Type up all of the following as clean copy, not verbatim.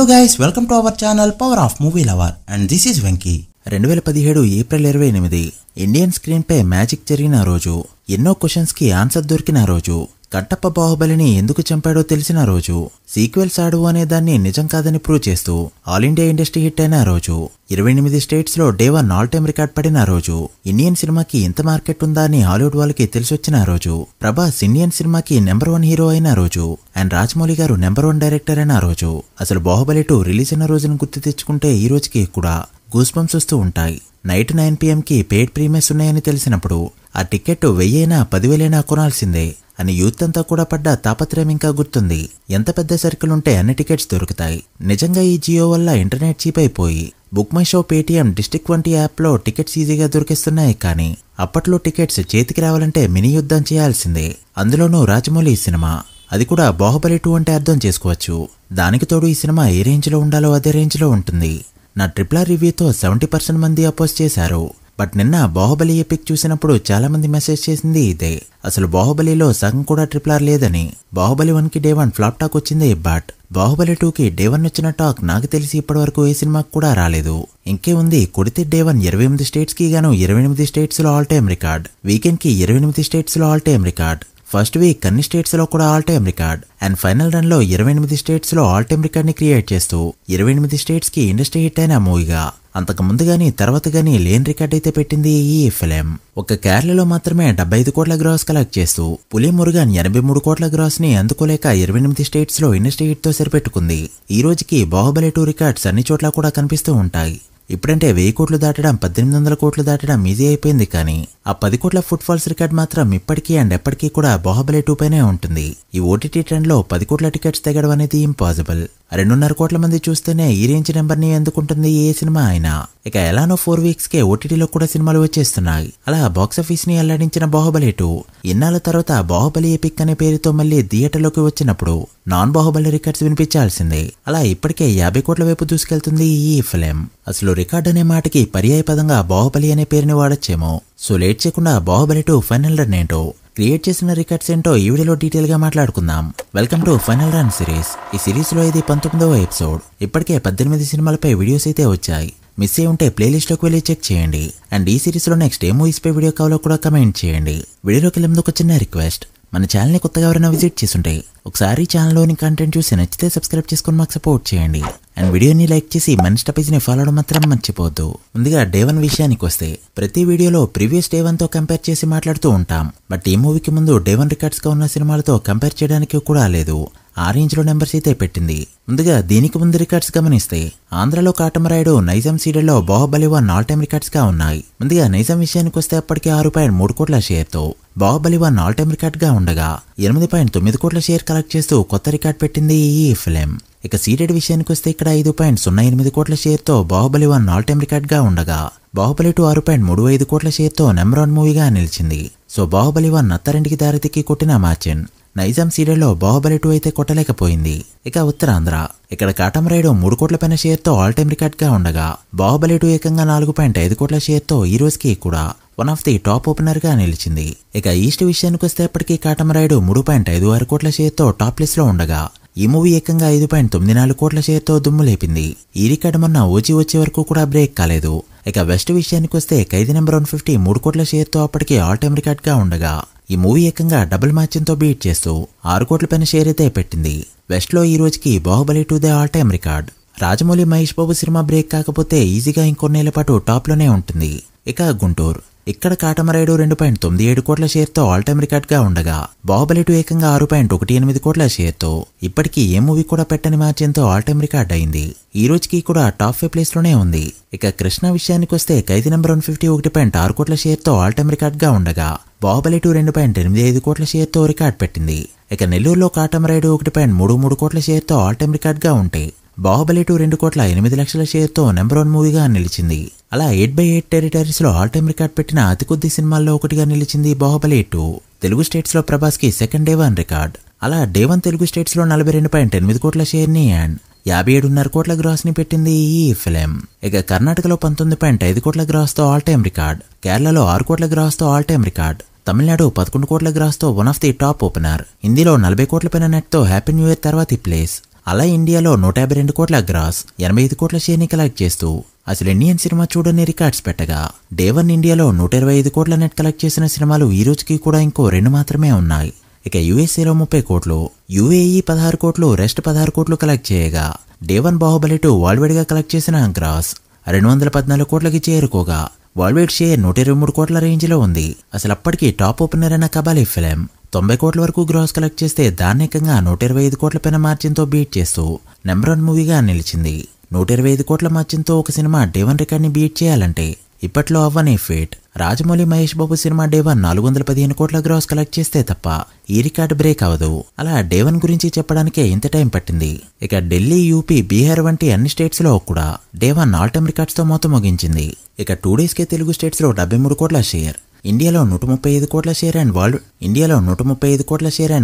Hello guys, welcome to our channel Power of Movie Lover and this is Venky. 2017 April 28 Indian screen పై magic జరిగిన రోజు, ఎన్నో questions కి answer దొరికిన రోజు, కట్టప్ప బాహుబలిని ఎందుకు చంపాడో తెలిసిన రోజు, సీక్వెల్స్ ఆడు అనే దాన్ని నిజం కాదని ప్రూవ్ చేస్తూ ఆల్ ఇండియా ఇండస్ట్రీ హిట్ అయిన రోజు, 28 స్టేట్స్ లో డే 1 ఆల్ టైమ్ రికార్డ్ పడిన రోజు, ఇండియన్ సినిమాకి ఇంత మార్కెట్ ఉందా అని హాలీవుడ్ వాళ్ళకి తెలిసొచ్చిన రోజు, ప్రభాస్ ఇండియన్ సినిమాకి నెంబర్ 1 హీరో అయిన రోజు అండ్ రాజమౌళి గారు నెంబర్ 1 డైరెక్టర్ అయిన రోజు, అసలు బాహుబలి 2 రిలీజ్ అయిన రోజును గుర్తు తెచ్చుకుంటే ఈ రోజుకి కూడా గూస్ బంప్స్ వస్తూ ఉంటాయి. నైట్ 9 PM కి పెయిడ్ ప్రీమియర్స్ ఉన్నాయని తెలిసినప్పుడు ఆ టికెట్ 1000 10,000 కొనాల్సిందే అని యూత్ అంతా కూడా పడ్డ తాపత్రయం ఇంకా గుర్తుంది. ఎంత పెద్ద సర్కిల్ ఉంటే అన్ని టికెట్స్ దొరుకుతాయి. నిజంగా ఈ జియో వల్ల ఇంటర్నెట్ చీప్ అయిపోయి book my show, Paytm, district వంటి యాప్ లో టికెట్స్ ఈజీగా దొరికిస్తున్నాయి. కానీ అప్పట్లో టికెట్స్ చేతికి రావాలంటే మినీ యుద్ధం చేయాల్సిందే. అందులోనూ రాజమౌళి సినిమా, అది కూడా బాహుబలి 2 అంటే అర్థం చేసుకోవచ్చు. దానికి తోడు ఈ సినిమా ఏ రేంజ్ లో ఉండాలో అదే రేంజ్ లో ఉంటుంది. నా RRR రివ్యూతో 70% మంది అపోజ్ చేశారు. బట్ నిన్న బాహుబలి ఎపిక్ చూసినప్పుడు చాలా మంది మెసేజ్ చేసింది ఇదే. అసలు బాహుబలిలో సగం కూడా RRR లేదని. బాహుబలి 1 కి డే 1 ఫ్లాప్ టాక్ వచ్చింది. బట్ బాహుబలి 2 కి డే 1 వచ్చిన టాక్ నాకు తెలిసి ఇప్పటి వరకు ఏ సినిమాకి కూడా రాలేదు. ఇంకే ఉంది, కొడితే డే 1 28 స్టేట్స్ కి గాను 28 స్టేట్స్ లో ఆల్ టైమ్ రికార్డ్, వీకెండ్ కి 28 స్టేట్స్ లో all time record, first week అన్ని స్టేట్స్ లో కూడా all time record and final run లో 28 స్టేట్స్ లో ఆల్ టైమ్ రికార్డ్ ని క్రియేట్ చేస్తూ 28 స్టేట్స్ కి ఇండస్ట్రీ హిట్ అయిన మూవీగా అంతకు ముందు గానీ తర్వాత గానీ లేని రికార్డ్ అయితే పెట్టింది ఈ ఫిలిం. ఒక కేరళలో మాత్రమే 75 కోట్ల గ్రాస్ కలెక్ట్ చేస్తూ పులి మురుగన్ 83 కోట్ల గ్రాస్ ని అందుకోలేక 28 స్టేట్స్ లో ఇండస్ట్రీ హిట్ తో సరిపెట్టుకుంది. ఈ రోజుకి బాహుబలి 2 రికార్డ్స్ అన్ని చోట్ల కూడా కనిపిస్తూ ఉంటాయి. ఇప్పుడంటే 1000 కోట్లు దాటడం, 1800 కోట్లు దాటడం ఈజీ అయిపోయింది. కానీ ఆ 10 కోట్ల ఫుట్ ఫాల్స్ రికార్డ్ మాత్రం ఇప్పటికీ అండ్ ఎప్పటికీ కూడా బాహుబలి 2 పైనే ఉంటుంది. ఈ ఓటీటీ ట్రెండ్ లో 10 కోట్ల టికెట్స్ తెగడం అనేది ఇంపాసిబుల్. 2.5 కోట్ల మంది చూస్తేనే ఈ రేంజ్ నెంబర్ ని ఎందుకుంటుంది ఏ సినిమా అయినా. ఇక ఎలానో 4 వీక్స్ కే ఓటీటీలో కూడా సినిమాలు వచ్చేస్తున్నాయి. అలా బాక్సాఫీస్ ని అల్లాడించిన బాహుబలి 2 ఇన్నాళ్ళ తర్వాత బాహుబలి ఎపిక్ అనే పేరుతో మళ్ళీ థియేటర్లోకి వచ్చినప్పుడు నాన్ బాహుబలి రికార్డ్స్ వినిపించాల్సిందే. అలా ఇప్పటికే 50 కోట్ల వైపు దూసుకెళ్తుంది ఈ ఫిలిం. అసలు రికార్డ్ అనే మాటకి పర్యాయ పదంగా బాహుబలి అనే పేరుని వాడచ్చేమో. సో లేట్ చేయకుండా బాహుబలి 2 ఫైనల్ రన్ ఏంటో, క్రియేట్ చేసిన రికార్డ్స్ ఏంటో ఈ వీడియోలో డీటెయిల్ గా మాట్లాడుకుందాం. Welcome to final run series. ఈ సిరీస్ లో ఇది 19వ ఎపిసోడ్. ఇప్పటికే 18 సినిమాలపై వీడియోస్ అయితే వచ్చాయి. మిస్ అయి ఉంటే ప్లేలిస్ట్ లోకి వెళ్ళి చెక్ చేయండి. అండ్ ఈ సిరీస్ లో నెక్స్ట్ ఏ మూవీస్ పై వీడియో కావాలో కూడా కమెంట్ చేయండి. వీడియోలోకి వెళ్ళేందుకు ఒక చిన్న రిక్వెస్ట్, మన ఛానల్ ని కొత్తగా ఎవరైనా విజిట్ చేస్తుంటే ఒకసారి ఛానల్లోని కంటెంట్ చూసి నచ్చితే సబ్స్క్రైబ్ చేసుకుని మాకు సపోర్ట్ చేయండి. అండ్ వీడియోని లైక్ చేసి మన ఇన్స్టా పేజ్ ని ఫాలో అవడం మాత్రం మర్చిపోవద్దు. ముందుగా డే 1 విషయానికి వస్తే, ప్రతి వీడియోలో ప్రీవియస్ డే 1 తో కంపేర్ చేసి మాట్లాడుతూ ఉంటాం. బట్ ఈ మూవీకి ముందు డే 1 రికార్డ్స్ గా ఉన్న సినిమాలతో కంపేర్ చేయడానికి కూడా లేదు. ఆ రేంజ్ లో నెంబర్స్ అయితే పెట్టింది. ముందుగా దీనికి ముందు రికార్డ్స్ గమనిస్తే, ఆంధ్రలో కాటమరాయుడు, నైజాం సీరియల్లో బాహుబలి 1 ఆల్ టైమ్ రికార్డ్స్ గా ఉన్నాయి. ముందుగా నైజాం విషయానికి వస్తే అప్పటికే 6.3 కోట్ల షేర్ తో బాహుబలి 1 ఆల్ టైమ్ రికార్డ్ గా ఉండగా 8.9 కోట్ల షేర్ కలెక్ట్ చేస్తూ కొత్త రికార్డ్ పెట్టింది ఈ ఫిలిం. ఇక సీటెడ్ విషయానికి వస్తే ఇక్కడ 5.08 కోట్ల షేర్ తో బాహుబలి 1 ఆల్ టైమ్ రికార్డ్ గా ఉండగా బాహుబలి 2 6.35 కోట్ల షేర్ తో నెంబర్ 1 మూవీగా నిలిచింది. సో బాహుబలి 1 అత్తారింటికి దారితికి కొట్టిన మార్చిన్. నైజాం సీరియల్లో బాహుబలి 2 అయితే కొట్టలేకపోయింది. ఇక ఉత్తరాంధ్ర, ఇక్కడ కాటమరాయుడు 3 కోట్ల పైన షేర్ తో ఆల్ టైమ్ రికార్డ్ గా ఉండగా బాహుబలి 2 ఏకంగా 4.5 కోట్ల షేర్ తో ఈ రోజుకి కూడా one of the top opener గా నిలిచింది. ఇక ఈస్ట్ విషయానికి వస్తే అప్పటికి కాటమరాయుడు 3.56 కోట్ల షేర్ తో టాప్ లిస్ట్ లో ఉండగా ఈ మూవీ ఏకంగా 5.94 కోట్ల షేర్ తో దుమ్ము లేపింది. ఈ రికార్డు మొన్న ఓజీ వచ్చే వరకు కూడా బ్రేక్ కాలేదు. ఇక వెస్ట్ విషయానికి వస్తే ఖైదీ నెంబర్ 150 3 కోట్ల షేర్ తో అప్పటికి ఆల్ టైమ్ రికార్డ్ గా ఉండగా ఈ మూవీ ఏకంగా డబుల్ మార్జిన్ తో బీట్ చేస్తూ 6 కోట్ల పైన షేర్ అయితే పెట్టింది. వెస్ట్ లో ఈ రోజుకి Baahubali 2 they all time record. Rajamouli, Mahesh Babu cinema break కాకపోతే ఈజీగా ఇంకొన్నేళ్ల పాటు టాప్ లోనే ఉంటుంది. ఇక గుంటూరు, ఇక్కడ కాటమరాయుడు 2.97 కోట్ల షేర్ తో ఆల్ టైమ్ రికార్డ్ గా ఉండగా బాహుబలి 2 ఏకంగా 6.18 కోట్ల షేర్ తో ఇప్పటికీ ఏ మూవీ కూడా పెట్టని మార్జిన్ తో ఆల్ టైమ్ రికార్డ్ అయింది. ఈ రోజుకి కూడా టాప్ 5 ప్లేస్ లోనే ఉంది. ఇక కృష్ణ విషయానికి వస్తే ఖైదీ నెంబర్ 150 1.6 కోట్ల షేర్ తో ఆల్ టైమ్ రికార్డ్ గా ఉండగా బాహుబలి 2 2.85 కోట్ల షేర్ తో రికార్డ్ పెట్టింది. ఇక నెల్లూరులో కాటమరాయుడు 1.33 కోట్ల షేర్ తో ఆల్ టైమ్ రికార్డ్ గా ఉంటే బాహుబలి 2 2,08,00,000 షేర్ తో నెంబర్ 1 మూవీగా నిలిచింది. అలా 8/8 టెరిటరీస్ లో ఆల్ టైమ్ రికార్డ్ పెట్టిన అతి కొద్ది సినిమాల్లో ఒకటిగా నిలిచింది బాహుబలి 2. తెలుగు స్టేట్స్ లో ప్రభాస్ కి సెకండ్ డే 1 రికార్డ్. అలా డే 1 తెలుగు స్టేట్స్ లో 42.8 కోట్ల షేర్ ని అండ్ 57.5 కోట్ల గ్రాస్ ని పెట్టింది ఈ ఫిలిం. ఇక కర్ణాటకలో 19.5 కోట్ల గ్రాస్ తో ఆల్ టైమ్ రికార్డ్, కేరళలో 6 కోట్ల గ్రాస్ తో ఆల్ టైమ్ రికార్డ్, తమిళనాడు 11 కోట్ల గ్రాస్ తో one of the top opener, హిందీలో 40 కోట్ల పైన నెట్ తో హ్యాపీ న్యూ ఇయర్ తర్వాతి ప్లేస్, అలా ఇండియాలో 152 కోట్ల గ్రాస్ 85 కోట్ల షేర్ని కలెక్ట్ చేస్తూ అసలు ఇండియన్ సినిమా చూడని రికార్డ్స్ పెట్టగా డే 1 ఇండియాలో 125 కోట్ల నెట్ కలెక్ట్ చేసిన సినిమాలు ఈ రోజుకి కూడా ఇంకో 2 మాత్రమే ఉన్నాయి. ఇక యుఎస్ఏలో 30 కోట్లు, యుఏఈ 16 కోట్లు, రెస్ట్ 16 కోట్లు కలెక్ట్ చేయగా డే 1 బాహుబలి 2 వరల్డ్ వైడ్ గా కలెక్ట్ చేసిన గ్రాస్ 214 కోట్లకి చేరుకోగా వరల్డ్ వైడ్ షేర్ 123 కోట్ల రేంజ్ లో ఉంది. అసలు అప్పటికి టాప్ ఓపెనర్ అయిన కబాలీ ఫిలిం 90 కోట్ల వరకు గ్రాస్ కలెక్ట్ చేస్తే దాన్నేకంగా 125 కోట్ల పైన మార్జిన్ తో బీట్ చేస్తూ నెంబర్ 1 మూవీగా నిలిచింది. 125 కోట్ల మార్జిన్ తో ఒక సినిమా డే 1 రికార్డ్ ని బీట్ చేయాలంటే ఇప్పట్లో అవ్వని feet. Rajamouli Mahesh Babu cinema day 1 415 కోట్ల గ్రాస్ కలెక్ట్ చేస్తే తప్ప ఈ రికార్డ్ బ్రేక్ అవ్వదు. అలా డే 1 గురించి చెప్పడానికే ఇంత టైం పట్టింది. ఇక ఢిల్లీ, యూపీ, బీహార్ వంటి అన్ని స్టేట్స్ లో కూడా డే 1 ఆల్ టైమ్ రికార్డ్స్ తో మొత్తం ముగించింది. ఇక 2 డేస్ కే తెలుగు స్టేట్స్ లో 73 కోట్ల షేర్, ఇండియాలో 135 కోట్ల షేర్ అండ్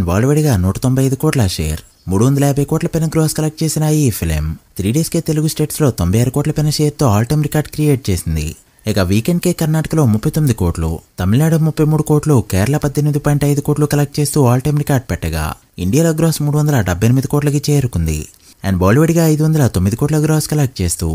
వరల్డ్ వైడ్ గా 195 కోట్ల షేర్, 350 కోట్ల పైన గ్రాస్ కలెక్ట్ చేసిన ఈ ఫిలిం 3 డేస్ కే తెలుగు స్టేట్స్ లో 96 కోట్ల పైన షేర్ తో ఆల్ టైమ్ రికార్డ్ క్రియేట్ చేసింది. ఇక వీకెండ్ కే కర్ణాటకలో 39 కోట్లు, తమిళనాడు 33 కోట్లు, కేరళ 18.5 కోట్లు కలెక్ట్ చేస్తూ ఆల్ టైమ్ రికార్డ్ పెట్టగా ఇండియాలో గ్రాస్ 378 కోట్లకి చేరుకుంది. అండ్ బాలీవుడ్ గా 509 కోట్ల గ్రాస్ కలెక్ట్ చేస్తూ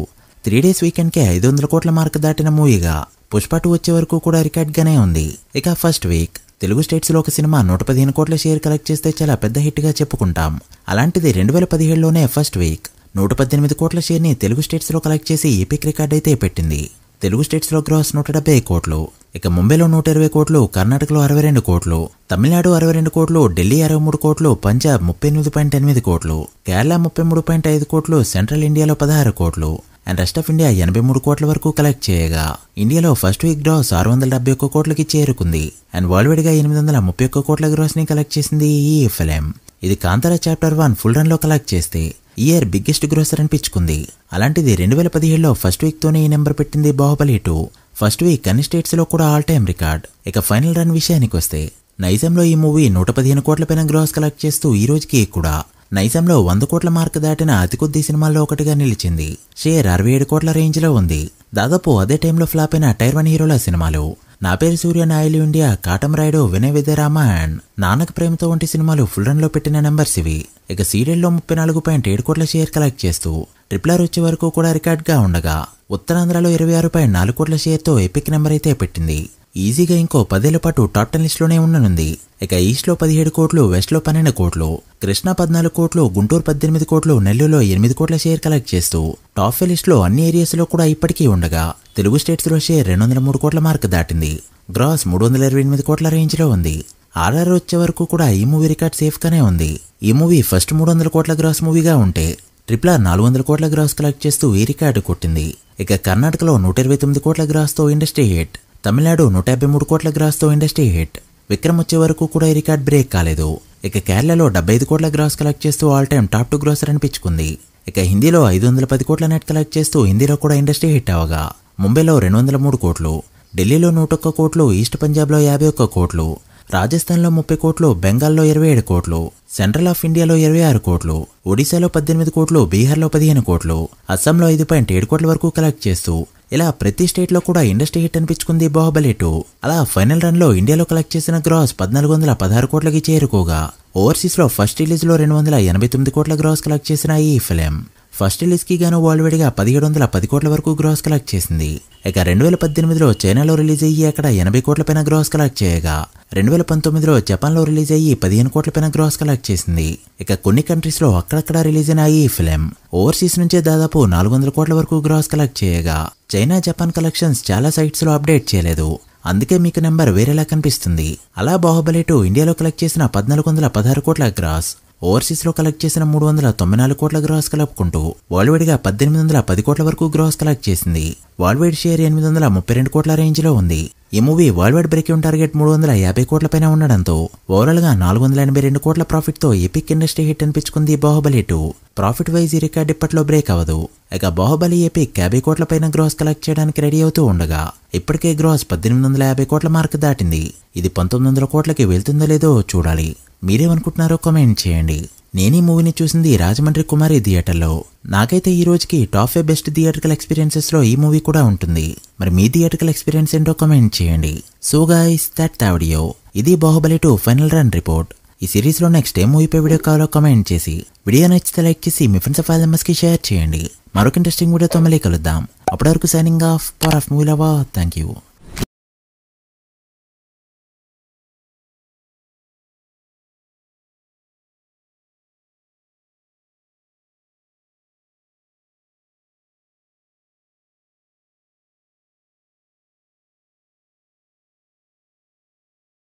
3 డేస్ వీకెండ్ కే 500 కోట్ల మార్క్ దాటిన మూవీగా పుష్ప 2 వచ్చే వరకు కూడా రికార్డ్ గానే ఉంది. ఇక ఫస్ట్ వీక్ తెలుగు స్టేట్స్ లో ఒక సినిమా 115 కోట్ల షేర్ కలెక్ట్ చేస్తే చాలా పెద్ద హిట్ గా చెప్పుకుంటాం. అలాంటిది 2017లోనే ఫస్ట్ వీక్ 118 కోట్ల షేర్ ని తెలుగు స్టేట్స్ లో కలెక్ట్ చేసి ఎపిక్ రికార్డ్ అయితే పెట్టింది. తెలుగు స్టేట్స్ లో గ్రాస్ 170 కోట్లు, ఇక ముంబైలో 120 కోట్లు, కర్ణాటకలో 62 కోట్లు, తమిళనాడు 62 కోట్లు, ఢిల్లీ 63 కోట్లు, పంజాబ్ 38.8 కోట్లు, కేరళ 33.5 కోట్లు, సెంట్రల్ ఇండియాలో 16 కోట్లు అండ్ రెస్ట్ ఆఫ్ ఇండియా 83 కోట్ల వరకు కలెక్ట్ చేయగా ఇండియాలో ఫస్ట్ వీక్ గ్రాస్ 671 కోట్లకి చేరుకుంది. అండ్ వరల్డ్ వైడ్ గా 831 కోట్ల గ్రాస్ ని కలెక్ట్ చేసింది ఈ ఫిలిం. ఇది కాంతారా చాప్టర్ 1 ఫుల్ రన్ లో కలెక్ట్ చేస్తే ఇయర్ బిగ్గెస్ట్ గ్రోసర్ అనిపించుకుంది. అలాంటిది 2015లో ఫస్ట్ వీక్ తోనే ఈ నెంబర్ పెట్టింది బాహుబలి 2. ఫస్ట్ వీక్ అన్ని స్టేట్స్ లో కూడా ఆల్ టైమ్ రికార్డ్. ఇక ఫైనల్ రన్ విషయానికి వస్తే నైజాంలో ఈ మూవీ 115 కోట్ల పైన గ్రాస్ కలెక్ట్ చేస్తూ ఈ రోజుకి కూడా నైజాంలో 100 కోట్ల మార్క్ దాటిన అతి కొద్ది సినిమాల్లో ఒకటిగా నిలిచింది. షేర్ 67 కోట్ల రేంజ్ లో ఉంది. దాదాపు అదే టైంలో ఫ్లాప్ అయిన టైర్ 1 హీరోల సినిమాలు నా పేరు సూర్య, నా ఇల్లు ఇండియా, కాటం రాయుడు, వినయ్ విద్యారామ అండ్ నానక ప్రేమతో వంటి సినిమాలు ఫుల్ రన్ లో పెట్టిన నెంబర్స్ ఇవి. ఇక సీరియల్లో 34.7 కోట్ల షేర్ కలెక్ట్ చేస్తూ ట్రిపుల్ ఆర్ వచ్చే వరకు కూడా రికార్డ్ గా ఉండగా ఉత్తరాంధ్రలో 26.4 కోట్ల షేర్ తో ఎపిక్ నెంబర్ అయితే పెట్టింది. ఈజీగా ఇంకో 10 ఏళ్ల పాటు టాప్ 10 లిస్ట్ లోనే ఉండనుంది. ఇక ఈస్ట్ లో 17 కోట్లు, వెస్ట్ లో 12 కోట్లు, కృష్ణా 14 కోట్లు, గుంటూరు 18 కోట్లు, నెల్లూరులో 8 కోట్ల షేర్ కలెక్ట్ చేస్తూ టాప్ 5 లిస్ట్ లో అన్ని ఏరియాస్ లో కూడా ఇప్పటికీ ఉండగా తెలుగు స్టేట్స్ లో షేర్ 203 కోట్ల మార్క్ దాటింది. గ్రాస్ 328 కోట్ల రేంజ్ లో ఉంది. ఆర్ఆర్ వచ్చే వరకు కూడా ఈ మూవీ రికార్డ్ సేఫ్ గానే ఉంది. ఈ మూవీ ఫస్ట్ 300 కోట్ల గ్రాస్ మూవీగా ఉంటే ట్రిపుల్ ఆర్ 400 కోట్ల గ్రాస్ కలెక్ట్ చేస్తూ ఈ రికార్డు కొట్టింది. ఇక కర్ణాటకలో 129 కోట్ల గ్రాస్ తో ఇండస్ట్రీ హిట్, తమిళనాడు 153 కోట్ల గ్రాస్ తో ఇండస్ట్రీ హిట్, విక్రమ్ వచ్చే వరకు కూడా ఈ రికార్డ్ బ్రేక్ కాలేదు. ఇక కేరళలో 75 కోట్ల గ్రాస్ కలెక్ట్ చేస్తూ ఆల్ టైమ్ టాప్ 2 గ్రాసర్ అనిపించుకుంది. ఇక హిందీలో 510 కోట్ల నెట్ కలెక్ట్ చేస్తూ హిందీలో కూడా ఇండస్ట్రీ హిట్ అవగా ముంబైలో 203 కోట్లు, ఢిల్లీలో 101 కోట్లు, ఈస్ట్ పంజాబ్లో 51 కోట్లు, రాజస్థాన్లో 30 కోట్లు, బెంగాల్లో 27 కోట్లు, సెంట్రల్ ఆఫ్ ఇండియాలో 26 కోట్లు, ఒడిశాలో 18 కోట్లు, బీహార్లో 15 కోట్లు, అస్సాంలో 5.7 కోట్ల వరకు కలెక్ట్ చేస్తూ ఇలా ప్రతి స్టేట్ లో కూడా ఇండస్ట్రీ హిట్ అనిపించుకుంది బాహుబలి 2. అలా ఫైనల్ రన్ లో ఇండియాలో కలెక్ట్ చేసిన గ్రాస్ 1416 కోట్లకి చేరుకోగా ఓవర్సీస్ లో ఫస్ట్ రిలీజ్ లో 289 కోట్ల గ్రాస్ కలెక్ట్ చేసిన ఈ ఫిలిం ఫస్ట్ రిలీజ్ కి గాను వరల్డ్ వైడ్ గా 1710 కోట్ల వరకు గ్రాస్ కలెక్ట్ చేసింది. ఇక 2018లో చైనాలో రిలీజ్ అయ్యి అక్కడ 80 కోట్ల పైన గ్రాస్ కలెక్ట్ చేయగా 2019లో జపాన్ లో రిలీజ్ అయ్యి 15 కోట్ల పైన గ్రాస్ కలెక్ట్ చేసింది. ఇక కొన్ని కంట్రీస్ లో అక్కడక్కడ రిలీజ్ అయిన ఈ ఫిలిం ఓవర్సీస్ నుంచే దాదాపు 400 కోట్ల వరకు గ్రాస్ కలెక్ట్ చేయగా చైనా, జపాన్ కలెక్షన్స్ చాలా సైట్స్ లో అప్డేట్ చేయలేదు. అందుకే మీకు నెంబర్ వేరేలా కనిపిస్తుంది. అలా బాహుబలి 2 ఇండియాలో కలెక్ట్ చేసిన 1416 కోట్ల గ్రాస్, ఓవర్సీస్ లో కలెక్ట్ చేసిన 394 కోట్ల గ్రాస్ కలుపుకుంటూ వరల్డ్ వైడ్ గా 1810 కోట్ల వరకు గ్రాస్ కలెక్ట్ చేసింది. వరల్డ్ వైడ్ షేర్ 832 కోట్ల రేంజ్ లో ఉంది. ఈ movie world wide break even target 350 కోట్ల పైన ఉండడంతో ఓవరాల్ గా 482 కోట్ల ప్రాఫిట్ తో ఎపిక్ ఇండస్ట్రీ హిట్ అనిపించుకుంది బాహుబలి 2. ప్రాఫిట్ వైజ్ ఈ రికార్డ్ ఇప్పట్లో బ్రేక్ అవ్వదు. ఇక బాహుబలి ఎపిక్ 50 కోట్ల పైన గ్రాస్ కలెక్ట్ చేయడానికి రెడీ అవుతూ ఉండగా ఇప్పటికే గ్రాస్ 1850 కోట్ల మార్క్ దాటింది. ఇది 1900 కోట్లకి వెళ్తుందో లేదో చూడాలి. మీరేమనుకుంటున్నారో కామెంట్ చేయండి. నేను ఈ మూవీని చూసింది రాజమండ్రి కుమారి థియేటర్లో. నాకైతే ఈ రోజుకి టాప్ 5 బెస్ట్ థియేటర్కల్ ఎక్స్పీరియన్సెస్ లో ఈ మూవీ కూడా ఉంటుంది. మరి మీ థియేటర్కల్ ఎక్స్పీరియన్స్ ఏంటో కామెంట్ చేయండి. So guys, that the video. ఇది బాహుబలి 2 ఫైనల్ రన్ రిపోర్ట్. ఈ సిరీస్లో నెక్స్ట్ ఏ మూవీపై వీడియో కావాలో కామెంట్ చేసి, వీడియో నచ్చితే లైక్ చేసి మీ ఫ్రెండ్స్ ఫైల్ మెంబర్స్కి షేర్ చేయండి. మరొక ఇంట్రెస్టింగ్ వీడియోతో మళ్ళీ కలుద్దాం. అప్పటి వరకు signing off power of movie lover. Thank you.